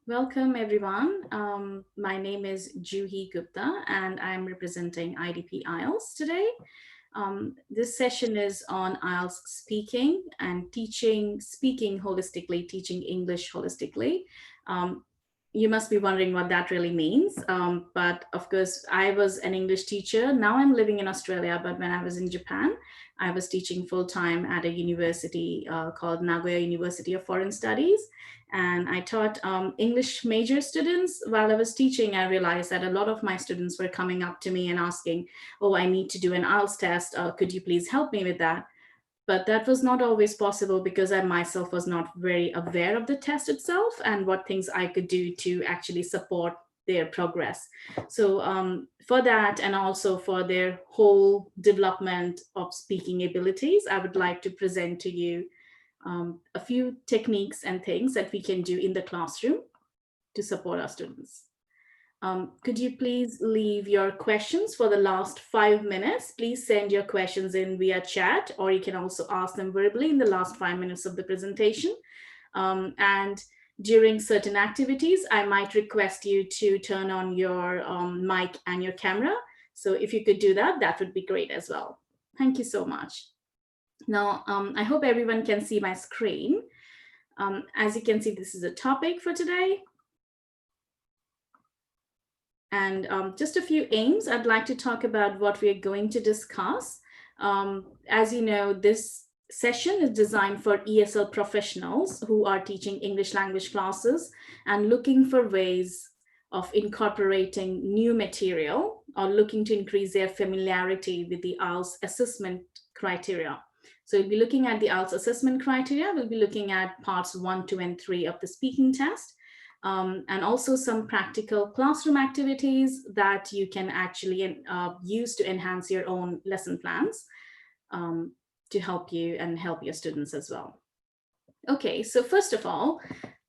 Welcome, everyone. My name is Juhi Gupta, and I'm representing IDP IELTS today. This session is on IELTS speaking and speaking holistically, teaching English holistically. Um, you must be wondering what that really means. But of course, I was an English teacher. Now I'm living in Australia, but when I was in Japan, I was teaching full time at a university called Nagoya University of Foreign Studies. And I taught English major students. While I was teaching, I realized that a lot of my students were coming up to me and asking, oh, I need to do an IELTS test. Could you please help me with that? But that was not always possible because I myself was not very aware of the test itself and what things I could do to actually support their progress. So for that, and also for their whole development of speaking abilities, I would like to present to you a few techniques and things that we can do in the classroom to support our students. Could you please leave your questions for the last 5 minutes? Please send your questions in via chat, or you can also ask them verbally in the last 5 minutes of the presentation. And during certain activities, I might request you to turn on your mic and your camera. So if you could do that, that would be great as well. Thank you so much. Now, I hope everyone can see my screen. As you can see, this is a topic for today. And just a few aims. I'd like to talk about what we are going to discuss. As you know, this session is designed for ESL professionals who are teaching English language classes and looking for ways of incorporating new material or looking to increase their familiarity with the IELTS assessment criteria. So we'll be looking at the IELTS assessment criteria. We'll be looking at parts 1, 2, and 3 of the speaking test. And also some practical classroom activities that you can actually use to enhance your own lesson plans to help you and help your students as well. Okay, so first of all,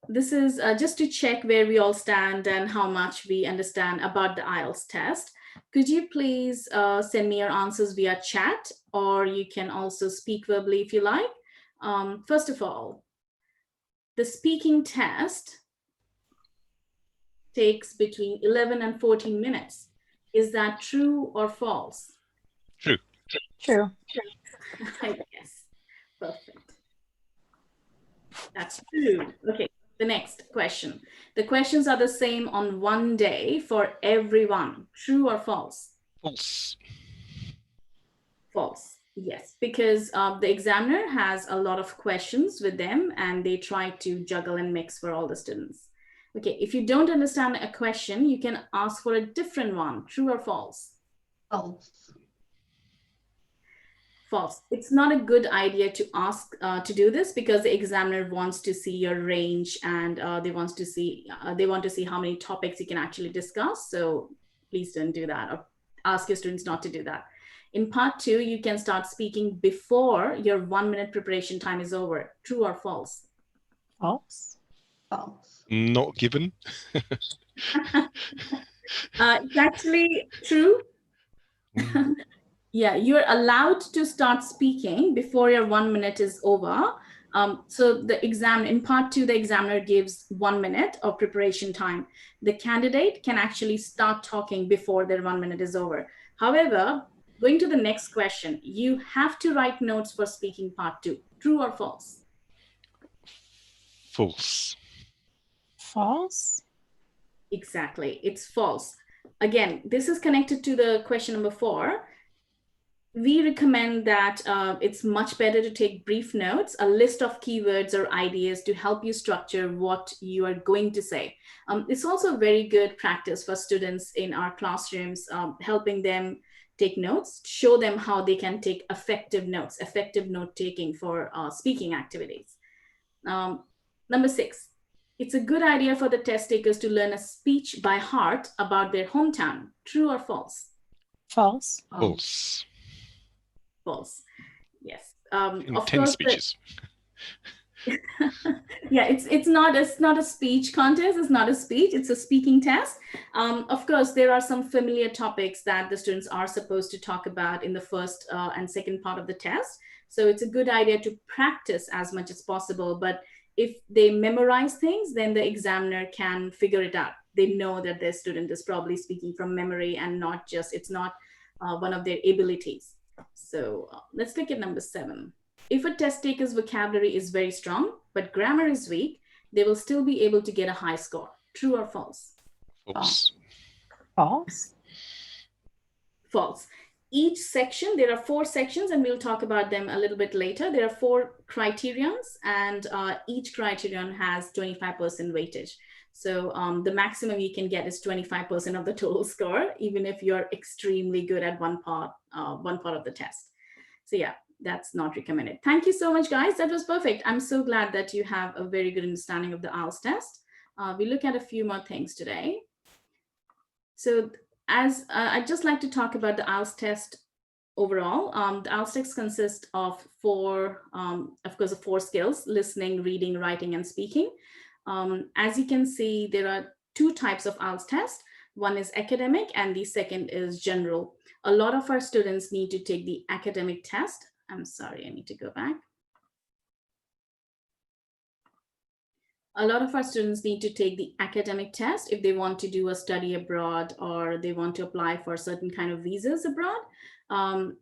this is just to check where we all stand and how much we understand about the IELTS test. Could you please send me your answers via chat, or you can also speak verbally if you like. First of all, the speaking test takes between 11 and 14 minutes. Is that true or false? True. True. Yes, perfect. That's true. Okay, the next question. The questions are the same on one day for everyone. True or false? False. False. Yes, because the examiner has a lot of questions with them and they try to juggle and mix for all the students. Okay, if you don't understand a question, you can ask for a different one. True or false? False. False. It's not a good idea to ask to do this because the examiner wants to see your range and they want to see how many topics you can actually discuss. So please don't do that, or ask your students not to do that. In part 2, you can start speaking before your 1 minute preparation time is over. True or false? False. False. Not given. It's actually true. Yeah, you're allowed to start speaking before your 1 minute is over. So the exam in part 2, the examiner gives 1 minute of preparation time. The candidate can actually start talking before their 1 minute is over. However, going to the next question, you have to write notes for speaking part 2. True or false? False. False. Exactly, it's false. Again, this is connected to the question number 4. We recommend that it's much better to take brief notes, a list of keywords or ideas to help you structure what you are going to say. It's also very good practice for students in our classrooms, helping them take notes, show them how they can take effective notes, effective note-taking for speaking activities. Number 6, it's a good idea for the test takers to learn a speech by heart about their hometown. True or false? False. False. False. Yes. In Of 10 course, speeches. Yeah, it's not a speech contest. It's not a speech. It's a speaking test. Of course, there are some familiar topics that the students are supposed to talk about in the first and second part of the test. So it's a good idea to practice as much as possible. But if they memorize things, then the examiner can figure it out. They know that their student is probably speaking from memory and not just, it's not one of their abilities. So let's look at number 7. If a test taker's vocabulary is very strong, but grammar is weak, they will still be able to get a high score. True or false? False. False. False. Each section, there are 4 sections, and we'll talk about them a little bit later. There are 4 criterions, and each criterion has 25% weightage. So the maximum you can get is 25% of the total score, even if you're extremely good at one part of the test. So yeah, that's not recommended. Thank you so much, guys. That was perfect. I'm so glad that you have a very good understanding of the IELTS test. We look at a few more things today. So as I'd just like to talk about the IELTS test overall. The IELTS test consists of 4 skills: listening, reading, writing, and speaking. As you can see, there are 2 types of IELTS test. One is academic and the second is general. A lot of our students need to take the academic test. I'm sorry, I need to go back. A lot of our students need to take the academic test if they want to do a study abroad or they want to apply for certain kind of visas abroad.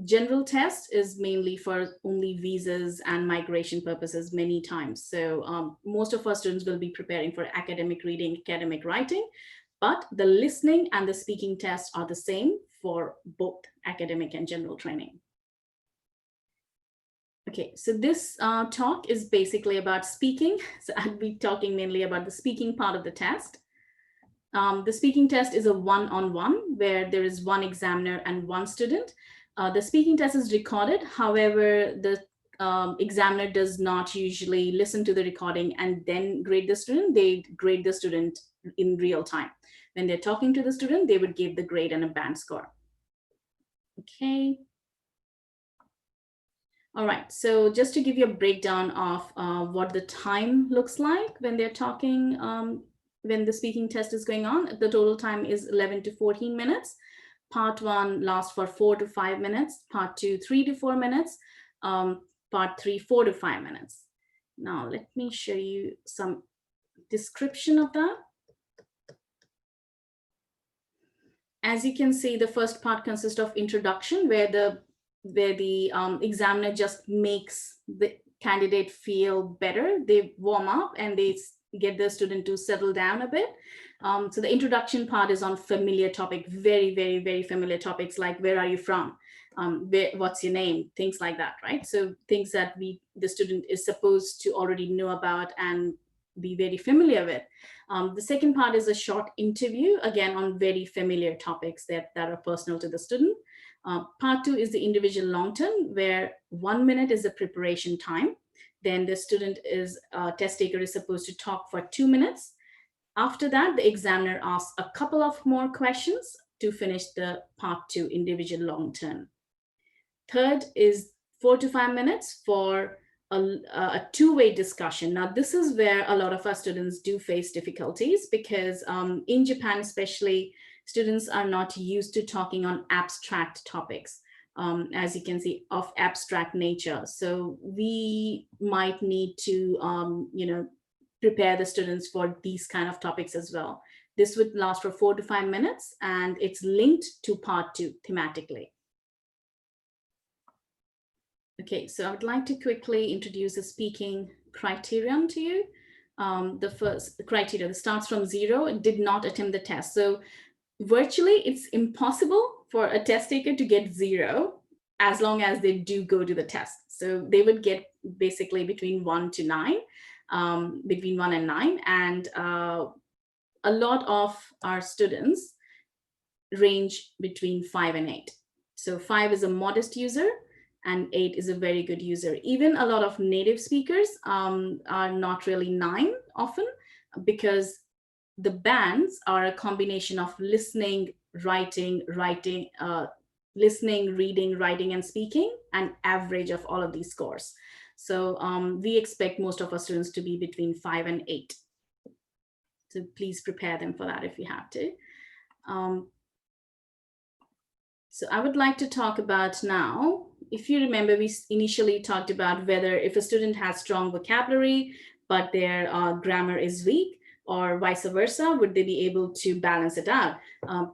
General test is mainly for only visas and migration purposes many times. So most of our students will be preparing for academic reading, academic writing, but the listening and the speaking tests are the same for both academic and general training. Okay, so this talk is basically about speaking. So I'll be talking mainly about the speaking part of the test. The speaking test is a one-on-one where there is one examiner and one student. The speaking test is recorded. However, the examiner does not usually listen to the recording and then grade the student. They grade the student in real time. When they're talking to the student, they would give the grade and a band score. Okay. All right, so just to give you a breakdown of what the time looks like when they're talking, when the speaking test is going on, the total time is 11 to 14 minutes. Part 1 lasts for 4 to 5 minutes, part 2, 3 to 4 minutes, part 3, 4 to 5 minutes. Now, let me show you some description of that. As you can see, the first part consists of introduction, where the examiner just makes the candidate feel better. They warm up and they get the student to settle down a bit. So the introduction part is on familiar topic, very, very, very familiar topics like where are you from? What's your name? Things like that, right? So things that the student is supposed to already know about and be very familiar with. The second part is a short interview, again, on very familiar topics that are personal to the student. Part 2 is the individual long term, where 1 minute is the preparation time. Then the student test taker is supposed to talk for 2 minutes. After that, the examiner asks a couple of more questions to finish the part 2 individual long term. Third is 4 to 5 minutes for a two-way discussion. Now, this is where a lot of our students do face difficulties because in Japan, especially, students are not used to talking on abstract topics, as you can see, of abstract nature. So we might need to, prepare the students for these kind of topics as well. This would last for 4 to 5 minutes, and it's linked to part 2 thematically. Okay, so I would like to quickly introduce a speaking criterion to you. The first criteria that starts from 0, did not attempt the test. So virtually, it's impossible for a test taker to get 0 as long as they do go to the test. So they would get basically between 1 to 9, between 1 and 9. And a lot of our students range between 5 and 8. So 5 is a modest user, and 8 is a very good user. Even a lot of native speakers are not really 9 often, because the bands are a combination of listening, listening, reading, writing, and speaking, an average of all of these scores. So we expect most of our students to be between 5 and 8. So please prepare them for that if you have to. So I would like to talk about now, if you remember, we initially talked about whether if a student has strong vocabulary, but their grammar is weak, or vice versa? Would they be able to balance it out?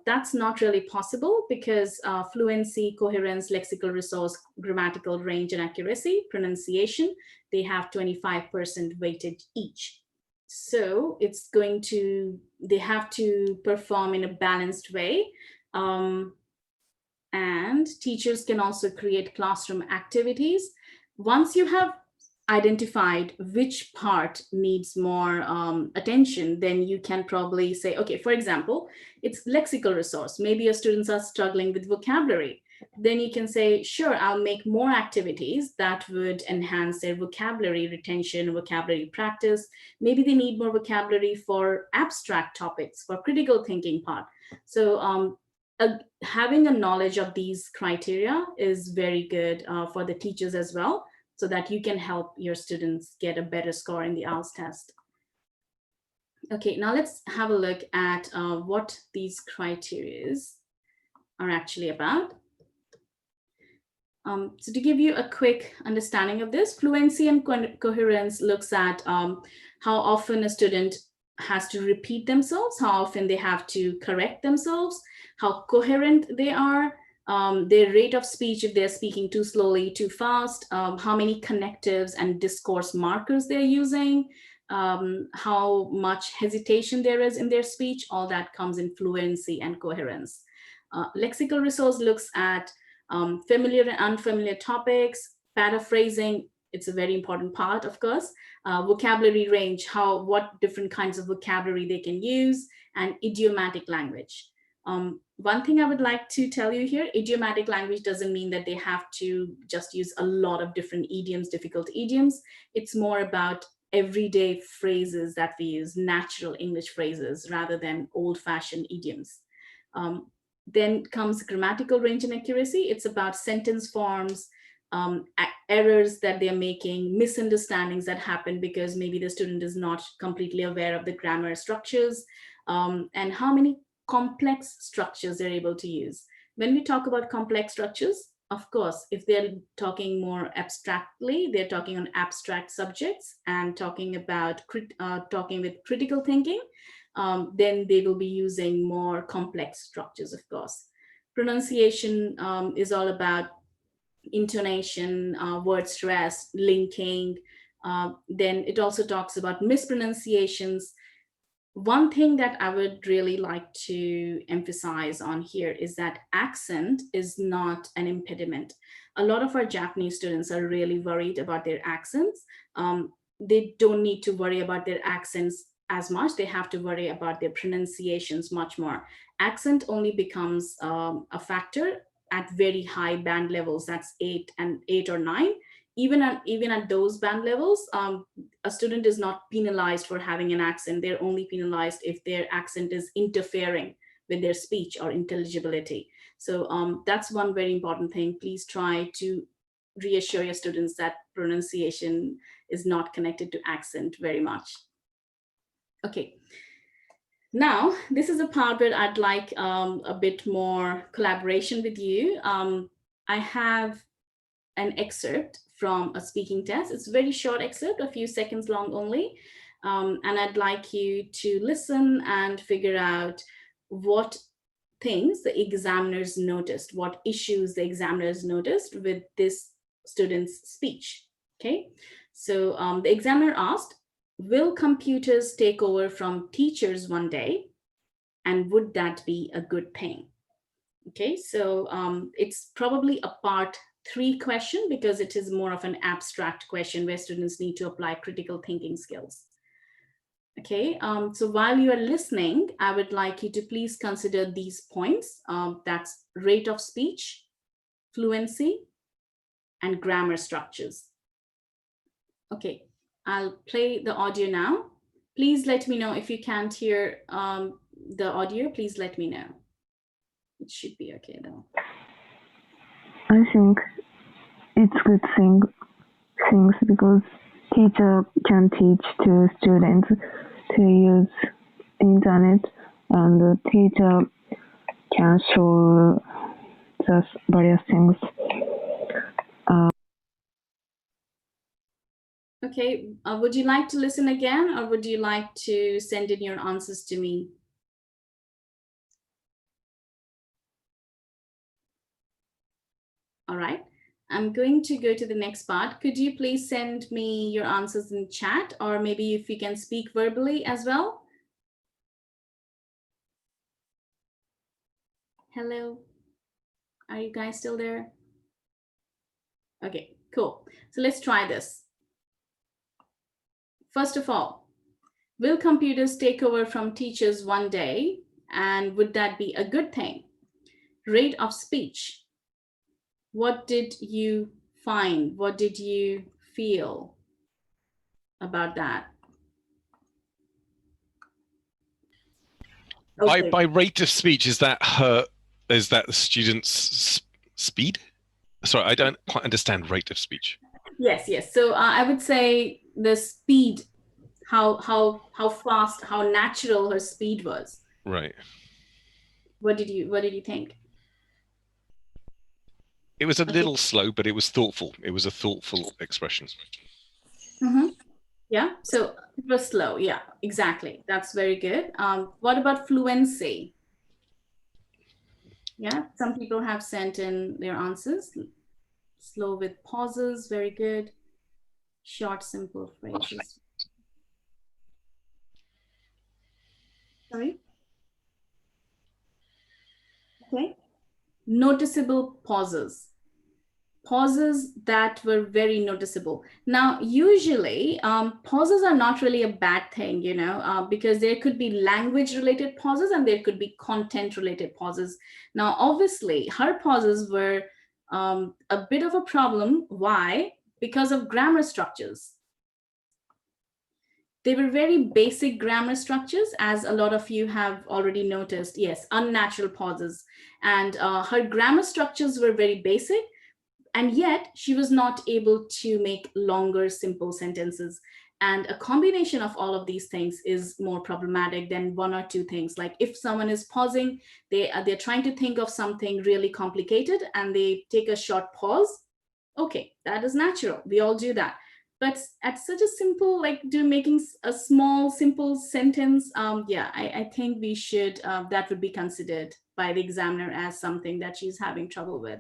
That's not really possible because fluency, coherence, lexical resource, grammatical range and accuracy, pronunciation, they have 25% weighted each. So it's going to, they have to perform in a balanced way. And teachers can also create classroom activities. Once you have identified which part needs more attention, then you can probably say, okay, for example, it's lexical resource. Maybe your students are struggling with vocabulary. Then you can say, sure, I'll make more activities that would enhance their vocabulary retention, vocabulary practice. Maybe they need more vocabulary for abstract topics, for critical thinking part. So having a knowledge of these criteria is very good for the teachers as well, so that you can help your students get a better score in the IELTS test. Okay, now let's have a look at what these criteria are actually about. So to give you a quick understanding of this, fluency and coherence looks at how often a student has to repeat themselves, how often they have to correct themselves, how coherent they are, their rate of speech, if they're speaking too slowly, too fast, how many connectives and discourse markers they're using, how much hesitation there is in their speech. All that comes in fluency and coherence. Lexical resource looks at familiar and unfamiliar topics, paraphrasing, it's a very important part, of course. Vocabulary range, what different kinds of vocabulary they can use, and idiomatic language. One thing I would like to tell you here, idiomatic language doesn't mean that they have to just use a lot of different idioms, difficult idioms. It's more about everyday phrases that we use, natural English phrases, rather than old-fashioned idioms. Then comes grammatical range and accuracy. It's about sentence forms, errors that they're making, misunderstandings that happen because maybe the student is not completely aware of the grammar structures, and how many complex structures they're able to use. When we talk about complex structures, of course, if they're talking more abstractly, they're talking on abstract subjects and talking about talking with critical thinking, then they will be using more complex structures, of course. Pronunciation is all about intonation, word stress, linking. Then it also talks about mispronunciations. One thing that I would really like to emphasize on here is that accent is not an impediment. A lot of our Japanese students are really worried about their accents. They don't need to worry about their accents as much. They have to worry about their pronunciations much more. Accent only becomes a factor at very high band levels. That's 8 or 9. Even at those band levels, a student is not penalized for having an accent. They're only penalized if their accent is interfering with their speech or intelligibility. So that's one very important thing. Please try to reassure your students that pronunciation is not connected to accent very much. Okay. Now, this is a part where I'd like a bit more collaboration with you. I have an excerpt from a speaking test. It's a very short excerpt, a few seconds long only. And I'd like you to listen and figure out what things the examiners noticed, what issues the examiners noticed with this student's speech. Okay, so the examiner asked, will computers take over from teachers one day? And would that be a good thing? Okay, so it's probably a part 3 question because it is more of an abstract question where students need to apply critical thinking skills. Okay, so while you are listening, I would like you to please consider these points. That's rate of speech, fluency, and grammar structures. Okay, I'll play the audio now. Please let me know if you can't hear the audio. Please let me know. It should be okay though. I think it's good things because teacher can teach to students to use internet, and the teacher can show the various things. Okay, would you like to listen again, or would you like to send in your answers to me? All right, I'm going to go to the next part. Could you please send me your answers in chat, or maybe if you can speak verbally as well? Hello, are you guys still there? Okay, cool. So let's try this. First of all, will computers take over from teachers one day? And would that be a good thing? Rate of speech. What did you find? What did you feel about that? Okay. By rate of speech, is that the student's speed? Sorry, I don't quite understand rate of speech. Yes, yes. So I would say the speed, how fast, how natural her speed was. Right. What did you think? It was a little slow, but it was thoughtful. It was a thoughtful expression. Mm-hmm. Yeah, so it was slow. Yeah, exactly. That's very good. What about fluency? Yeah, some people have sent in their answers. Slow with pauses, very good. Short, simple phrases. Sorry? Okay. Noticeable pauses. Pauses that were very noticeable. Now, usually, pauses are not really a bad thing, because there could be language-related pauses and there could be content-related pauses. Now, obviously, her pauses were a bit of a problem. Why? Because of grammar structures. They were very basic grammar structures, as a lot of you have already noticed. Yes, unnatural pauses. And her grammar structures were very basic. And yet she was not able to make longer, simple sentences. And a combination of all of these things is more problematic than one or two things. Like if someone is pausing, they're trying to think of something really complicated and they take a short pause. Okay, that is natural. We all do that. But at such a simple, like making a small, simple sentence, I think we should, that would be considered by the examiner as something that she's having trouble with.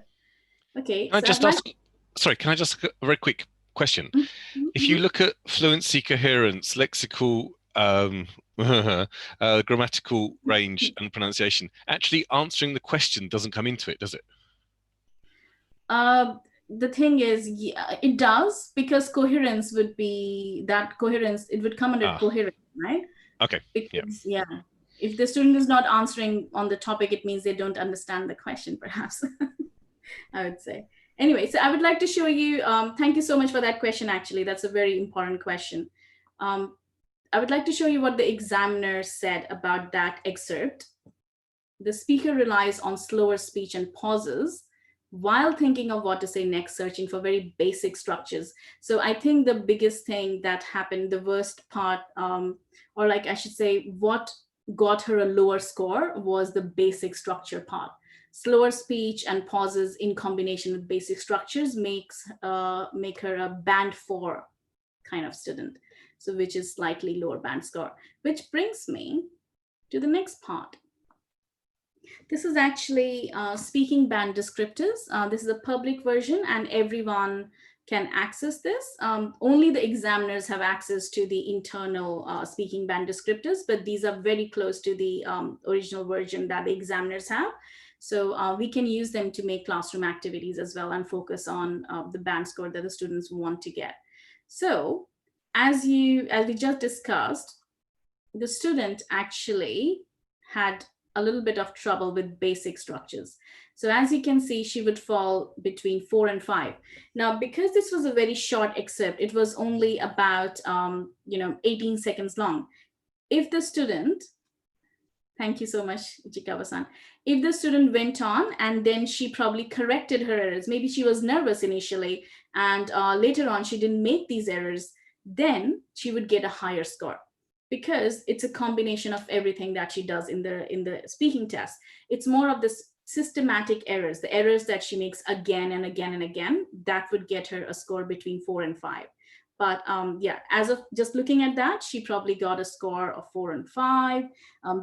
Okay, Can I so just ask? Sorry, can I just ask a very quick question? Mm-hmm. If you look at fluency, coherence, lexical, grammatical range, and pronunciation, actually answering the question doesn't come into it, does it? The thing is, yeah, it does, because coherence would be that coherence. It would come under coherence, right? Okay. Because, yeah, if the student is not answering on the topic, it means they don't understand the question, perhaps. I would say. Anyway, so I would like to show you, thank you so much for that question, actually. That's a very important question. I would like to show you what the examiner said about that excerpt. The speaker relies on slower speech and pauses while thinking of what to say next, searching for very basic structures. So I think the biggest thing that happened, the worst part, or like I should say, what got her a lower score was the basic structure part. Slower speech and pauses in combination with basic structures make her a band 4 kind of student, so which is slightly lower band score. Which brings me to the next part. This is actually speaking band descriptors. This is a public version and everyone can access this. Only the examiners have access to the internal speaking band descriptors, but these are very close to the original version that the examiners have. So we can use them to make classroom activities as well and focus on the band score that the students want to get. So as we just discussed, the student actually had a little bit of trouble with basic structures. So as you can see, she would fall between 4 and 5. Now, because this was a very short excerpt, it was only about 18 seconds long. If the student, thank you so much, Jikawa-san. If the student went on and then she probably corrected her errors, maybe she was nervous initially and later on she didn't make these errors, then she would get a higher score, because it's a combination of everything that she does in the speaking test. It's more of the systematic errors, the errors that she makes again and again and again, that would get her a score between 4 and 5. But yeah, as of just looking at that, she probably got a score of 4 and 5.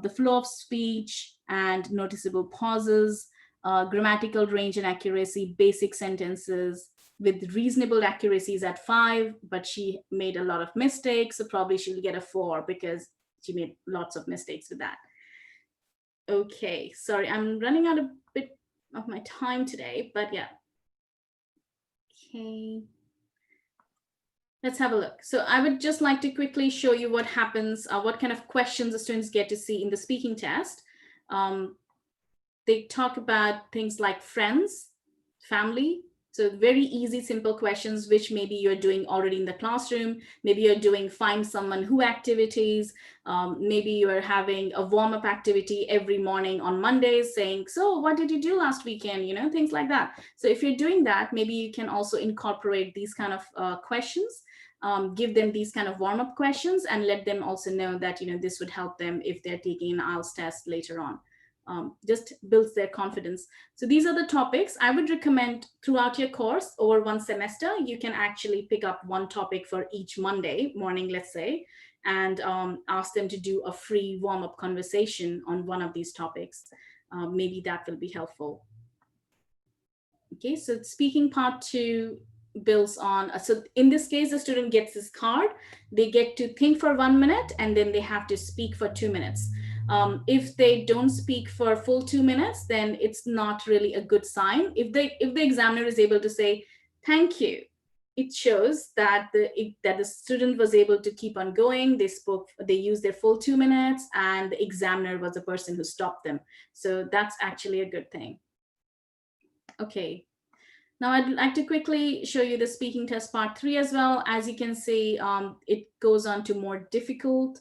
The flow of speech and noticeable pauses, grammatical range and accuracy, basic sentences with reasonable accuracies at 5, but she made a lot of mistakes. So probably she'll get a 4 because she made lots of mistakes with that. Okay, sorry, I'm running out a bit of my time today, but yeah. Okay. Let's have a look. So I would just like to quickly show you what happens, what kind of questions the students get to see in the speaking test. They talk about things like friends, family. So very easy, simple questions, which maybe you're doing already in the classroom. Maybe you're doing find someone who activities. Maybe you're having a warm-up activity every morning on Mondays saying, so what did you do last weekend? You know, things like that. So if you're doing that, maybe you can also incorporate these kind of questions. Give them these kind of warm-up questions and let them also know that, you know, this would help them if they're taking an IELTS test later on. Just builds their confidence. So these are the topics I would recommend throughout your course over one semester. You can actually pick up one topic for each Monday morning, let's say, and ask them to do a free warm-up conversation on one of these topics. Maybe that will be helpful. Okay, so speaking part 2 builds on, so in this case, the student gets this card, they get to think for 1 minute, and then they have to speak for 2 minutes. If they don't speak for full 2 minutes, then it's not really a good sign. If the examiner is able to say, thank you, it shows that the student was able to keep on going. They used their full 2 minutes, and the examiner was the person who stopped them. So that's actually a good thing. Okay. Now I'd like to quickly show you the speaking test part 3 as well. As you can see, it goes on to more difficult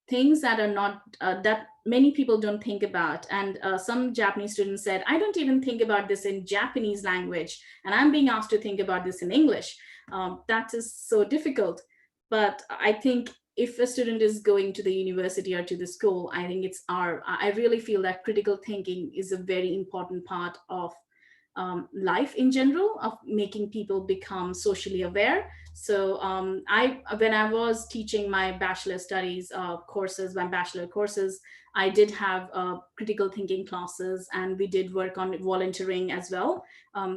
things that are not, that many people don't think about. And some Japanese students said, I don't even think about this in Japanese language, and I'm being asked to think about this in English. That is so difficult. But I think if a student is going to the university or to the school, I think I really feel that critical thinking is a very important part of life in general, of making people become socially aware. So when I was teaching my bachelor studies courses, my bachelor courses, I did have critical thinking classes, and we did work on volunteering as well.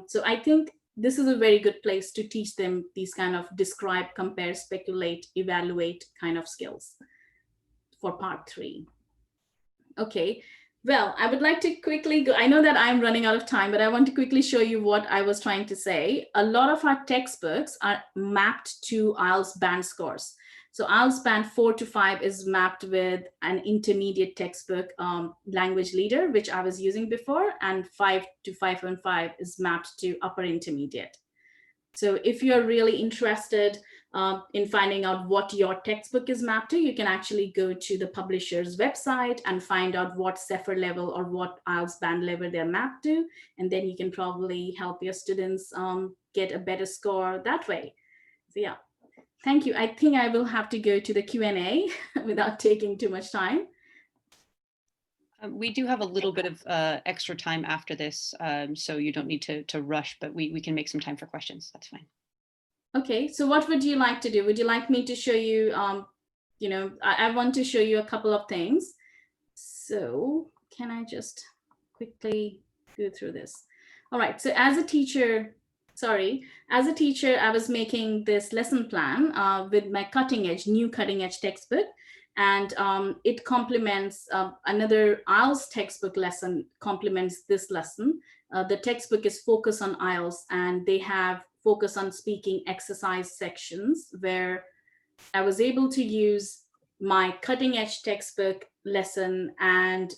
So I think this is a very good place to teach them these kind of describe, compare, speculate, evaluate kind of skills for part 3. Okay. Well, I would like to quickly go. I know that I'm running out of time, but I want to quickly show you what I was trying to say. A lot of our textbooks are mapped to IELTS band scores. So IELTS band 4 to 5 is mapped with an intermediate textbook, language leader, which I was using before, and 5 to 5.5 is mapped to upper intermediate. So if you're really interested in finding out what your textbook is mapped to, you can actually go to the publisher's website and find out what CEFR level or what IELTS band level they're mapped to. And then you can probably help your students get a better score that way. So yeah, thank you. I think I will have to go to the Q&A without taking too much time. We do have a little bit of extra time after this, so you don't need to rush, but we can make some time for questions. That's fine. Okay, so what would you like to do? Would you like me to show you, you know, I want to show you a couple of things. So can I just quickly go through this? All right, so as a teacher, I was making this lesson plan with my new cutting edge textbook. And it complements another IELTS textbook lesson, complements this lesson. The textbook is Focus on IELTS, and they have Focus on Speaking exercise sections where I was able to use my cutting edge textbook lesson and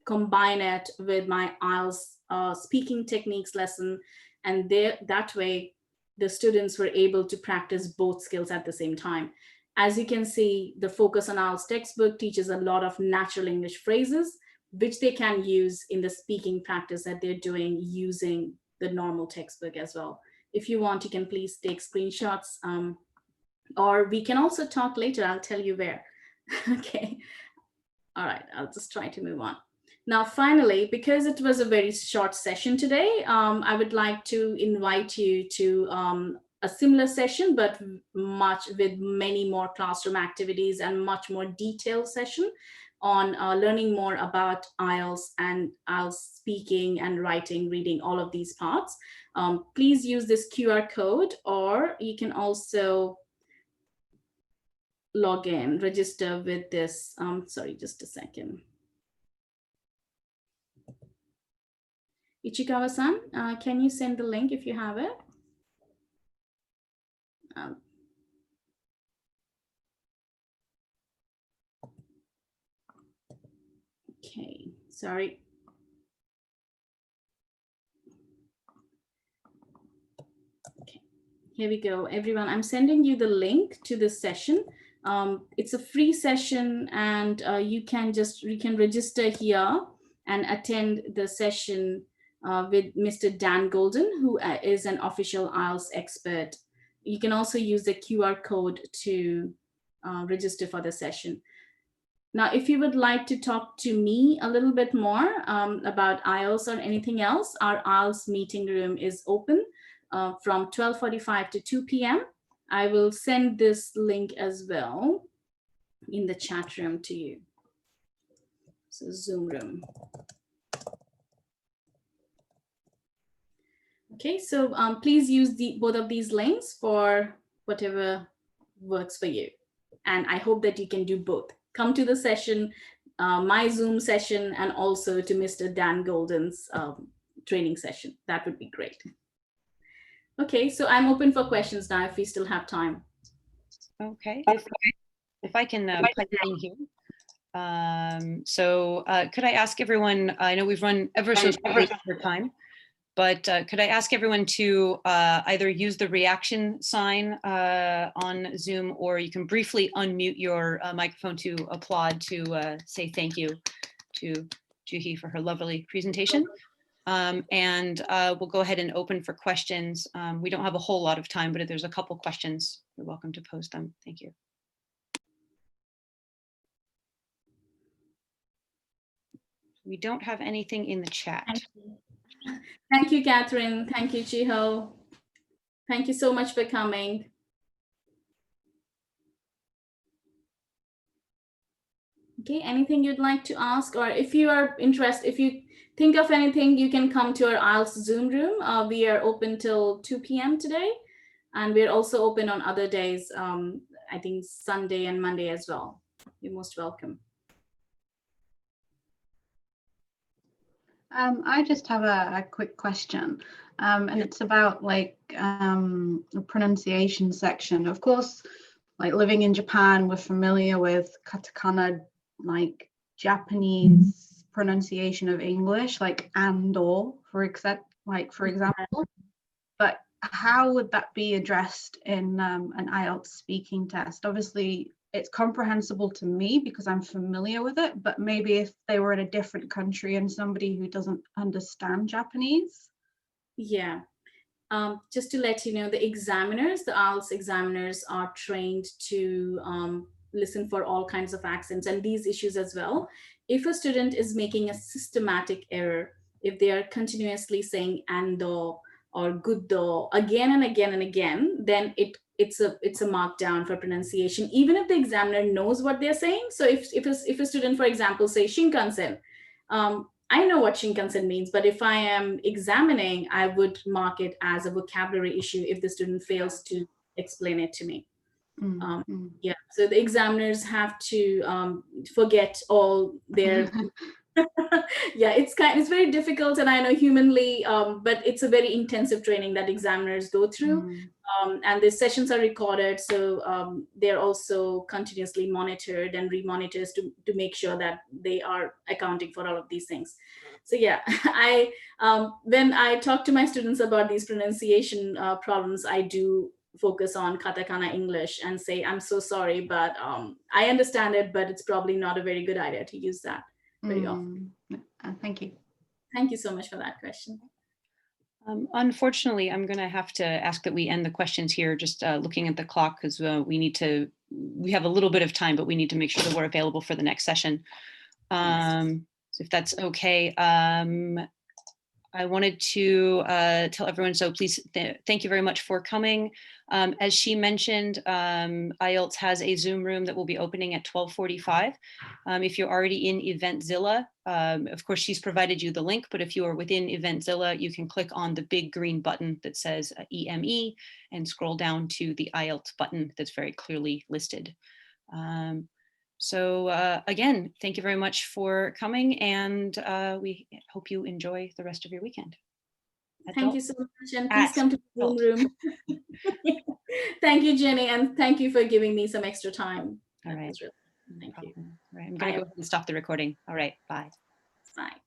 combine it with my IELTS speaking techniques lesson. And that way, the students were able to practice both skills at the same time. As you can see, the Focus on IELTS textbook teaches a lot of natural English phrases, which they can use in the speaking practice that they're doing using the normal textbook as well. If you want, you can please take screenshots, or we can also talk later. I'll tell you where. Okay. All right, I'll just try to move on. Now, finally, because it was a very short session today, I would like to invite you to a similar session, but with many more classroom activities and much more detailed session on learning more about IELTS and IELTS speaking and writing, reading, all of these parts. Please use this QR code, or you can also log in, register with this. Sorry, just a second. Ichikawa-san, can you send the link if you have it? Okay, sorry. Okay, here we go. Everyone, I'm sending you the link to this session. It's a free session, and you can register here and attend the session with Mr. Dan Golden, who is an official IELTS expert. You can also use the QR code to register for the session. Now, if you would like to talk to me a little bit more about IELTS or anything else, our IELTS meeting room is open from 12:45 to 2 p.m. I will send this link as well in the chat room to you. So Zoom room. Okay, so please use both of these links for whatever works for you. And I hope that you can do both. Come to the session, my Zoom session, and also to Mr. Dan Golden's training session. That would be great. Okay, so I'm open for questions now if we still have time. Okay, if I can pipe in here. Could I ask everyone, I know we've run ever so slightly over time, but could I ask everyone to either use the reaction sign on Zoom, or you can briefly unmute your microphone to applaud, to say thank you to Juhi for her lovely presentation. We'll go ahead and open for questions. We don't have a whole lot of time, but if there's a couple questions, you're welcome to pose them. Thank you. We don't have anything in the chat. Thank you, Catherine. Thank you, Chiho. Thank you so much for coming. Okay, anything you'd like to ask, or if you are interested, if you think of anything, you can come to our IELTS Zoom room. We are open till 2 p.m. today, and we're also open on other days, I think Sunday and Monday as well. You're most welcome. I just have a quick question, and it's about like the pronunciation section. Of course, like living in Japan, we're familiar with katakana, like Japanese pronunciation of English, like and or, for example. But how would that be addressed in an IELTS speaking test? Obviously, it's comprehensible to me because I'm familiar with it, but maybe if they were in a different country and somebody who doesn't understand Japanese. Yeah, just to let you know, the IELTS examiners are trained to listen for all kinds of accents and these issues as well. If a student is making a systematic error, if they are continuously saying ando or guddo again and again and again, then it's a markdown for pronunciation, even if the examiner knows what they're saying. So if a student, for example, say Shinkansen, I know what Shinkansen means, but if I am examining, I would mark it as a vocabulary issue if the student fails to explain it to me. Yeah, so the examiners have to forget all their yeah, it's very difficult, and I know humanly, but it's a very intensive training that examiners go through. And the sessions are recorded, so they're also continuously monitored and remonitors to make sure that they are accounting for all of these things. So yeah, when I talk to my students about these pronunciation problems, I do focus on katakana English and say, I'm so sorry, but I understand it, but it's probably not a very good idea to use that very often. Thank you. Thank you so much for that question. Unfortunately, I'm going to have to ask that we end the questions here, just looking at the clock, because we have a little bit of time, but we need to make sure that we're available for the next session. So if that's okay, I wanted to tell everyone, so please thank you very much for coming. As she mentioned, IELTS has a Zoom room that will be opening at 12:45. If you're already in Eventzilla, of course, she's provided you the link, but if you are within Eventzilla, you can click on the big green button that says EME and scroll down to the IELTS button that's very clearly listed. So again, thank you very much for coming, and we hope you enjoy the rest of your weekend. Thank you so much, and please come to the Zoom room. Thank you, Jenny, and thank you for giving me some extra time. All right. Thank you. All right, I'm going to go ahead and stop the recording. All right, bye. Bye.